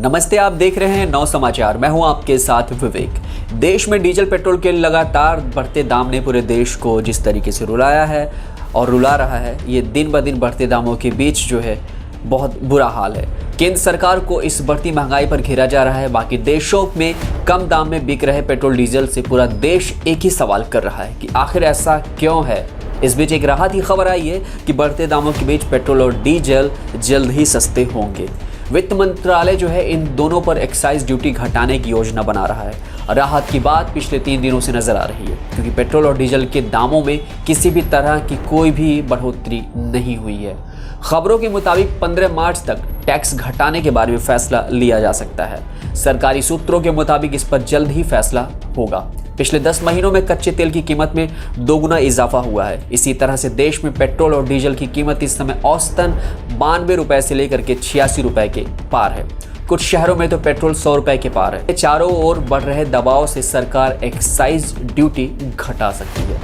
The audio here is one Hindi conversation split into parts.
नमस्ते, आप देख रहे हैं नौ समाचार। मैं हूं आपके साथ विवेक। देश में डीजल पेट्रोल के लगातार बढ़ते दाम ने पूरे देश को जिस तरीके से रुलाया है और रुला रहा है, ये दिन ब दिन बढ़ते दामों के बीच जो है बहुत बुरा हाल है। केंद्र सरकार को इस बढ़ती महंगाई पर घेरा जा रहा है। बाकी देशों में कम दाम में बिक रहे पेट्रोल डीजल से पूरा देश एक ही सवाल कर रहा है कि आखिर ऐसा क्यों है। इस बीच एक राहत की खबर आई है कि बढ़ते दामों के बीच पेट्रोल और डीजल जल्द ही सस्ते होंगे। वित्त मंत्रालय जो है इन दोनों पर एक्साइज ड्यूटी घटाने की योजना बना रहा है। राहत की बात पिछले 3 दिनों से नजर आ रही है, क्योंकि पेट्रोल और डीजल के दामों में किसी भी तरह की कोई भी बढ़ोतरी नहीं हुई है। खबरों के मुताबिक 15 मार्च तक टैक्स घटाने के बारे में फैसला लिया जा सकता है। सरकारी सूत्रों के मुताबिक इस पर जल्द ही फैसला होगा। पिछले 10 महीनों में कच्चे तेल की कीमत में 2 गुना इजाफा हुआ है। इसी तरह से देश में पेट्रोल और डीजल की कीमत इस समय औसतन 92 रुपए से लेकर के 86 रुपए के पार है। कुछ शहरों में तो पेट्रोल 100 रुपए के पार है। चारों ओर बढ़ रहे दबाव से सरकार एक्साइज ड्यूटी घटा सकती है।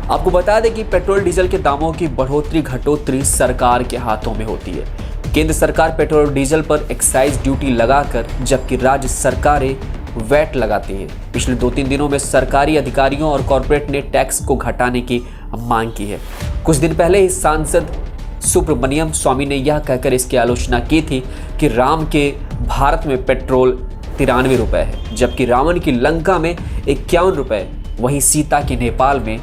आपको बता दें कि पेट्रोल डीजल के दामों की बढ़ोतरी घटोतरी सरकार के हाथों में होती है। केंद्र सरकार पेट्रोल और डीजल पर एक्साइज ड्यूटी लगाकर, जबकि राज्य सरकारें वैट लगाती है। पिछले 2-3 दिनों में सरकारी अधिकारियों और कॉर्पोरेट ने टैक्स को घटाने की मांग की है। कुछ दिन पहले ही सांसद सुब्रमण्यम स्वामी ने यह कहकर इसकी आलोचना की थी कि राम के भारत में पेट्रोल 93 रुपए है, जबकि रावण की लंका में 51 रुपए, वहीं सीता के नेपाल में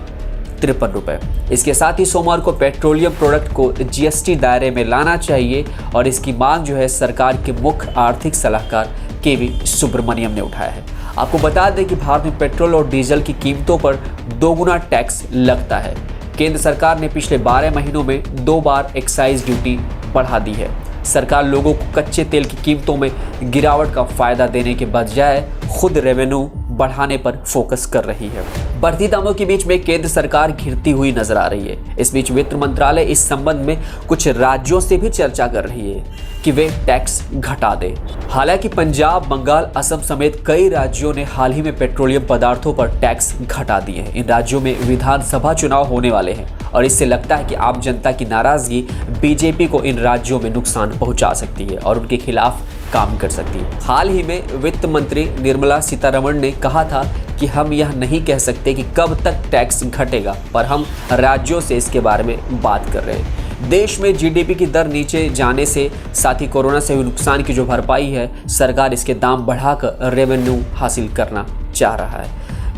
53 रुपए। इसके साथ ही सोमवार को पेट्रोलियम प्रोडक्ट को जीएसटी दायरे में लाना चाहिए और इसकी मांग जो है सरकार के मुख्य आर्थिक सलाहकार के.वी. सुब्रमण्यम ने उठाया है। आपको बता दें कि भारत में पेट्रोल और डीजल की कीमतों पर 2 गुना टैक्स लगता है। केंद्र सरकार ने पिछले 12 महीनों में 2 बार एक्साइज ड्यूटी बढ़ा दी है। सरकार लोगों को कच्चे तेल की कीमतों में गिरावट का फायदा देने के बजाय खुद रेवेन्यू बढ़ाने पर फोकस कर रही है। बढ़ती दामों के बीच में केंद्र सरकार घिरती हुई नजर आ रही है। इस बीच वित्त मंत्रालय इस संबंध में कुछ राज्यों से भी चर्चा कर रही है कि वे टैक्स घटा दें। हालांकि पंजाब, बंगाल, असम समेत कई राज्यों ने हाल ही में पेट्रोलियम पदार्थों पर टैक्स घटा दिए हैं। इन राज्यों में विधानसभा चुनाव होने वाले हैं और इससे लगता है कि आम जनता की नाराजगी बीजेपी को इन राज्यों में नुकसान पहुंचा सकती है और उनके खिलाफ काम कर सकती है। हाल ही में वित्त मंत्री निर्मला सीतारमण ने कहा था कि हम यह नहीं कह सकते कि कब तक टैक्स घटेगा, पर हम राज्यों से इसके बारे में बात कर रहे हैं। देश में जीडीपी की दर नीचे जाने से साथ ही कोरोना से हुए नुकसान की जो भरपाई है, सरकार इसके दाम बढ़ाकर रेवेन्यू हासिल करना चाह रहा है।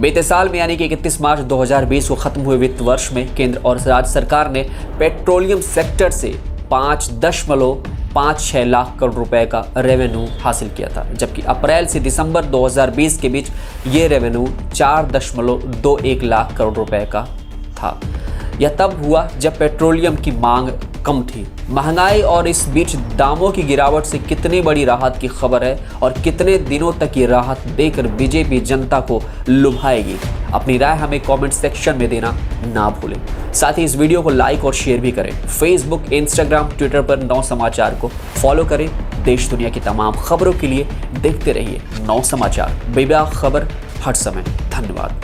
बीते साल में यानी कि 31 मार्च 2020 को खत्म हुए वित्त वर्ष में केंद्र और राज्य सरकार ने पेट्रोलियम सेक्टर से 5.56 लाख करोड़ रुपए का रेवेन्यू हासिल किया था, जबकि अप्रैल से दिसंबर 2020 के बीच ये रेवेन्यू 4.21 लाख करोड़ रुपए का था। यह तब हुआ जब पेट्रोलियम की मांग कम थी। महंगाई और इस बीच दामों की गिरावट से कितनी बड़ी राहत की खबर है और कितने दिनों तक ये राहत देकर बीजेपी जनता को लुभाएगी। अपनी राय हमें कमेंट सेक्शन में देना ना भूलें। साथ ही इस वीडियो को लाइक और शेयर भी करें। फेसबुक, इंस्टाग्राम, ट्विटर पर नौ समाचार को फॉलो करें। देश दुनिया की तमाम खबरों के लिए देखते रहिए नौ समाचार, बेबाक खबर हर समय। धन्यवाद।